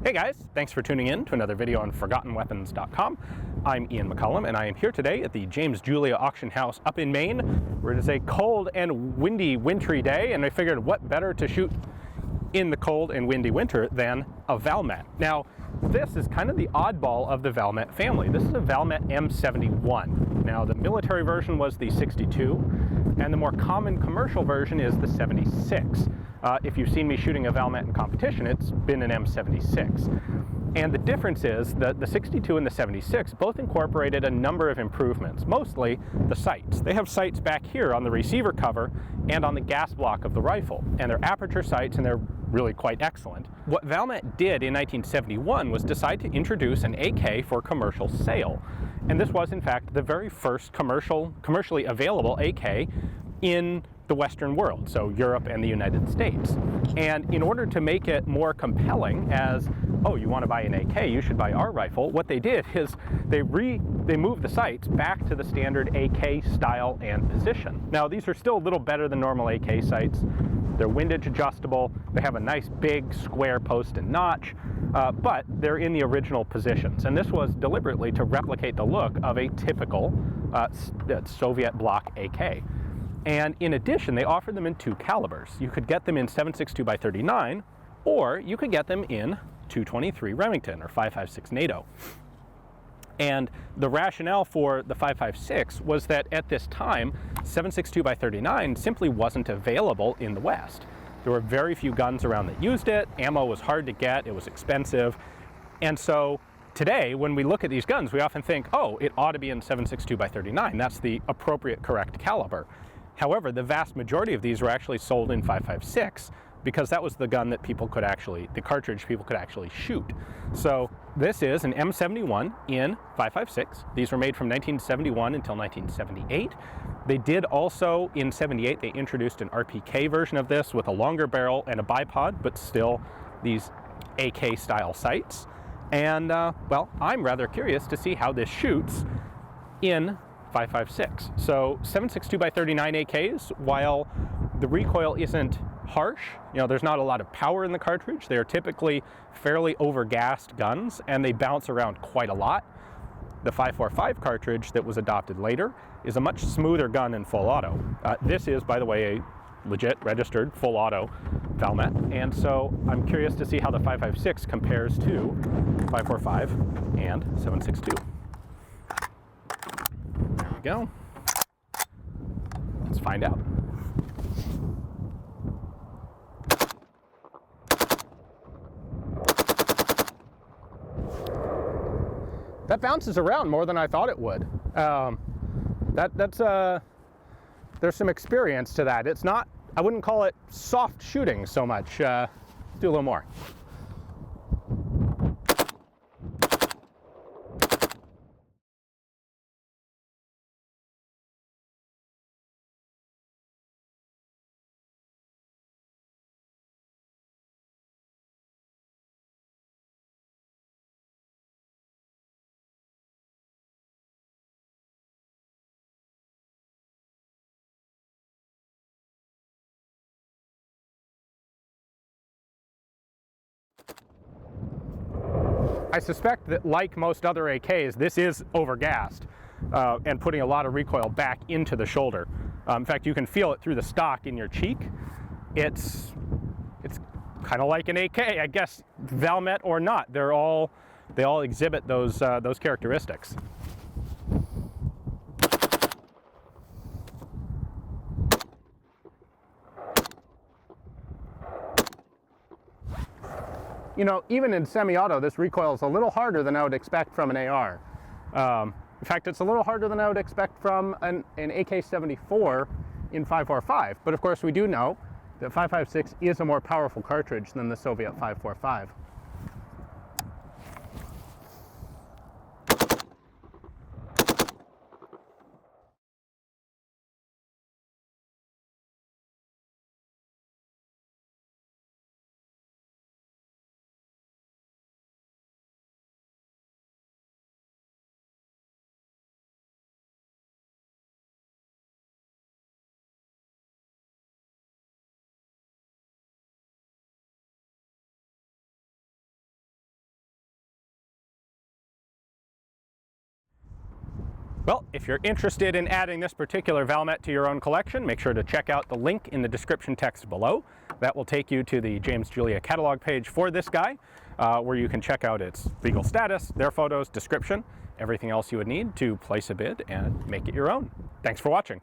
Hey guys, thanks for tuning in to another video on ForgottenWeapons.com. I'm Ian McCullum and I am here today at the James Julia Auction House up in Maine, where it is a cold and windy, wintry day, and I figured what better to shoot in the cold and windy winter than a Valmet. Now, this is kind of the oddball of the Valmet family. This is a Valmet M71. Now, the military version was the 62, and the more common commercial version is the 76. If you've seen me shooting a Valmet in competition, it's been an M76. And the difference is that the 62 and the 76 both incorporated a number of improvements, mostly the sights. They have sights back here on the receiver cover and on the gas block of the rifle, and they're aperture sights and they're really quite excellent. What Valmet did in 1971 was decide to introduce an AK for commercial sale. And this was in fact the very first commercially available AK in the Western world, so Europe and the United States. And in order to make it more compelling as, oh, you want to buy an AK, you should buy our rifle, what they did is they moved the sights back to the standard AK style and position. Now, these are still a little better than normal AK sights. They're windage adjustable, they have a nice big square post and notch, but they're in the original positions. And this was deliberately to replicate the look of a typical Soviet bloc AK. And in addition, they offered them in two calibers. You could get them in 7.62x39, or you could get them in 223 Remington or 5.56 NATO. And the rationale for the 5.56 was that at this time, 7.62x39 simply wasn't available in the West. There were very few guns around that used it. Ammo was hard to get, it was expensive. And so today, when we look at these guns, we often think, oh, it ought to be in 7.62x39. That's the appropriate, correct caliber. However, the vast majority of these were actually sold in 5.56 because that was the gun that people could actually, the cartridge people could actually shoot. So this is an M71 in 5.56. These were made from 1971 until 1978. They did also, in 78, they introduced an RPK version of this with a longer barrel and a bipod, but still these AK style sights. And well, I'm rather curious to see how this shoots in 5.56. So 7.62x39 AKs, while the recoil isn't harsh, you know, there's not a lot of power in the cartridge. They're typically fairly overgassed guns and they bounce around quite a lot. The 5.45 cartridge that was adopted later is a much smoother gun in full auto. This is, by the way, a legit registered full auto Valmet, and so I'm curious to see how the 5.56 compares to 5.45 and 7.62. Go. Let's find out. That bounces around more than I thought it would. There's some experience to that. It's not, I wouldn't call it soft shooting so much. Let's do a little more. I suspect that, like most other AKs, this is overgassed and putting a lot of recoil back into the shoulder. In fact, you can feel it through the stock in your cheek. It's kind of like an AK, I guess, Valmet or not. They all exhibit those characteristics. You know, even in semi-auto, this recoil is a little harder than I would expect from an AR. In fact, it's a little harder than I would expect from an AK-74 in 5.45. But of course, we do know that 5.56 is a more powerful cartridge than the Soviet 5.45. Well, if you're interested in adding this particular Valmet to your own collection, make sure to check out the link in the description text below. That will take you to the James Julia catalog page for this guy, where you can check out its legal status, their photos, description, everything else you would need to place a bid and make it your own. Thanks for watching.